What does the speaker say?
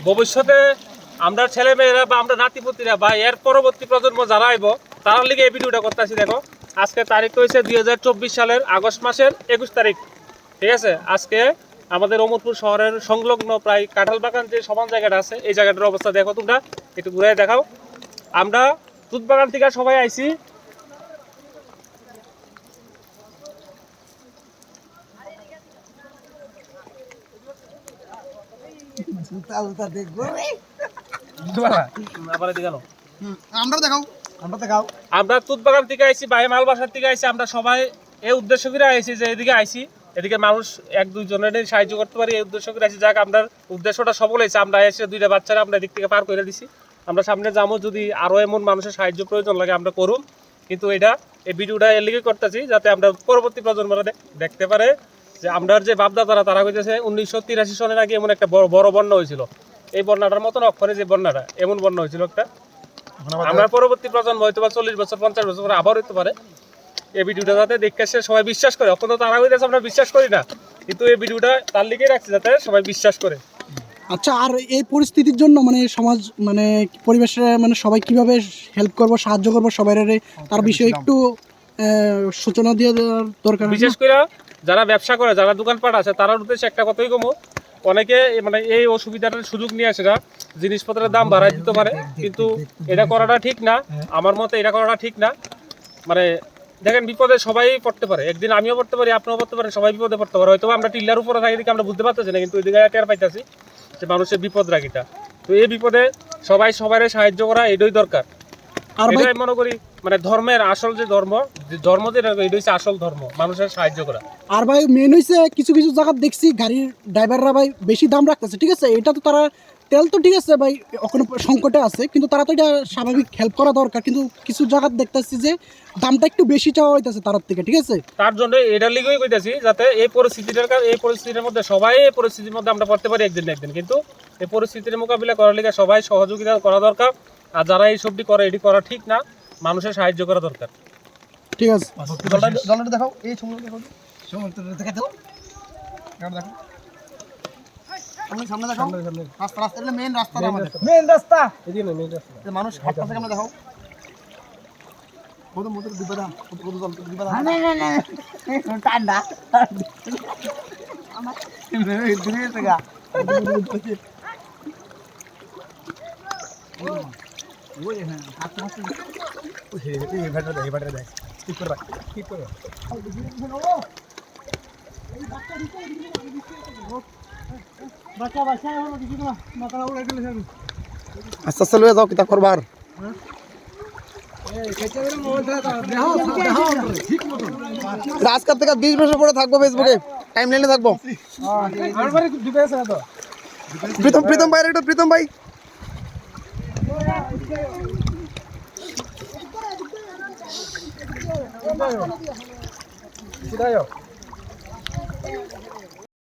ভবিষ্যতে আমরা ছেলেমেয়েরা বা আমরা নাতিপুতিরা বা এর পরবর্তী প্রজন্ম যারা আইব তার লিগে এই ভিডিওটা করতেছি। দেখো আজকে তারিখ হয়েছে 2024 সালের আগস্ট মাসের 21 তারিখ, ঠিক আছে। আজকে আমাদের অমরপুর শহরের সংলগ্ন প্রায় কাঁঠালবাগান যে সমান জায়গাটা আছে এই জায়গাটার অবস্থা দেখো, তোমরা একটু ঘুরে দেখাও। আমরা তুতবাগান থেকে সবাই আইছি, আমরা তুতবাগান থেকে আইছি, ভাই মালবাসার থেকে আইছি। আমরা সবাই এই উদ্দেশ্য করে আইছি যে এদিকে আইছি, এদিকে মানুষ এক দুইজনের সাহায্য করতে পারি এই উদ্দেশ্য করে আইছি। যাক আমরা উদ্দেশ্যটা সফল হয়েছে। আমরা এসে দুইটা বাচ্চারা আমরা এদিক থেকে পার করে দিছি। আমরা সামনে যাবো, যদি আরো এমন মানুষের সাহায্য প্রয়োজন লাগে আমরা করুন। কিন্তু এই ভিডিওটা এর লিগে করতেছি যাতে আমরা পরবর্তী প্রজন্মরা দেখতে পারে যে আমরা যে বাপদাদারা তারা কইতেছে 1983 সনের আগে এমন একটা বড় বন্যা হয়েছিল। এই বন্যাটার মতন অক্ষরে যে বন্যাটা এমন বন্যা হয়েছিল একটা, আমরা পরবর্তী প্রজন্ম হয়তো বা 40 বছর 50 বছর পরে আবার হইতে পারে এই ভিডিওটা যাতে দেখে সবাই বিশ্বাস করে। অন্তত তারা হইতেছে আমরা বিশ্বাস করি না, কিন্তু এই ভিডিওটা তার লিগেই রাখছি যাতে সবাই বিশ্বাস করে। আচ্ছা, আর এই পরিস্থিতির জন্য মানে সমাজ মানে পরিবেশে মানে সবাই কিভাবে হেল্প করবো, সাহায্য করবো সবাই, তার বিষয়ে একটু সূচনা দিয়ে দেওয়ার দরকার। বিশেষ করে যারা ব্যবসা করে, যারা দোকানপাট আছে, তার উদ্দেশ্যে একটা কথাই কমো, অনেকে মানে এই অসুবিধাটার সুযোগ নিয়ে আসে না, জিনিসপত্রের দাম বাড়াই দিতে পারে, কিন্তু এটা করাটা ঠিক না। আমার মতে এটা করাটা ঠিক না। মানে দেখেন, বিপদে সবাই পড়তে পারে, একদিন আমিও পড়তে পারি, আপনিও পড়তে পারেন, সবাই বিপদে পড়তে পারে। হয়তো আমরা টিল্লার উপরে থাকি দিকে আমরা বুঝতে পারতেছি না, কিন্তু ওই দিকে টের পাইতেছি যে মানুষের বিপদ রাখিটা। তো এই বিপদে সবাই সবাই সাহায্য করা এটাই দরকার। আর এটাই মনে করি মানে ধর্মের আসল যে ধর্ম যেটা এটা হচ্ছে আসল ধর্ম, মানুষের সাহায্য করা। আর ভাই মেন হইছে কিছু কিছু জায়গা দেখছি গাড়ির ড্রাইভাররা ভাই বেশি দাম রাখতেছে, ঠিক আছে। এটা তো তারা তেল তো ঠিক আছে ভাই ওখানে সংকটে আছে, কিন্তু তারা তো এটা স্বাভাবিক হেল্প করা দরকার, কিন্তু কিছু জায়গা দেখতেছি যে দামটা একটু বেশি চাওয়া হইতেছে তার থেকে, ঠিক আছে। তার জন্য এটার লিগেই কইতাছি যাতে এই পরিস্থিতির মধ্যে সবাই এই পরিস্থিতির মধ্যে আমরা পড়তে পারি একদিন না একদিন, কিন্তু এই পরিস্থিতির মোকাবিলা করার লিগে সবাই সহযোগিতা করা দরকার। আর যারা এই সবটি করে এটি করা ঠিক না, মানুষের সাহায্য করা দরকার। ঠিক আছে, জলটা দেখাও, এই সমুদ্র দেখাও, সমুদ্র দেখে দাও, দেখো আমি সামনে দেখাও, রাস্তা রাস্তা এটা মেইন রাস্তা, আমাদের মেইন রাস্তা, এদিকে না মেইন রাস্তা, মানুষ হাঁটতে সামনে দেখাও। কত মোটর দিবারা, কত জল দিবারা, না না না ঠান্ডা আমার দিনে থেকে ওই হ্যাঁ আস্তে আস্তে ওই এই ভাড়া দেয় ঠিক করে ঠিক করে বাচ্চা বাচ্চা এখন কিছু না মাথা উড়ে গেলে যাবে। আচ্ছা চলে যাও কিতা করবার। আজকাল থেকে 20 বছর পরে থাকবো ফেসবুকে, টাইম লাইনে থাকবো। প্রীতম ভাই একটু, প্রীতম ভাই Sidayo.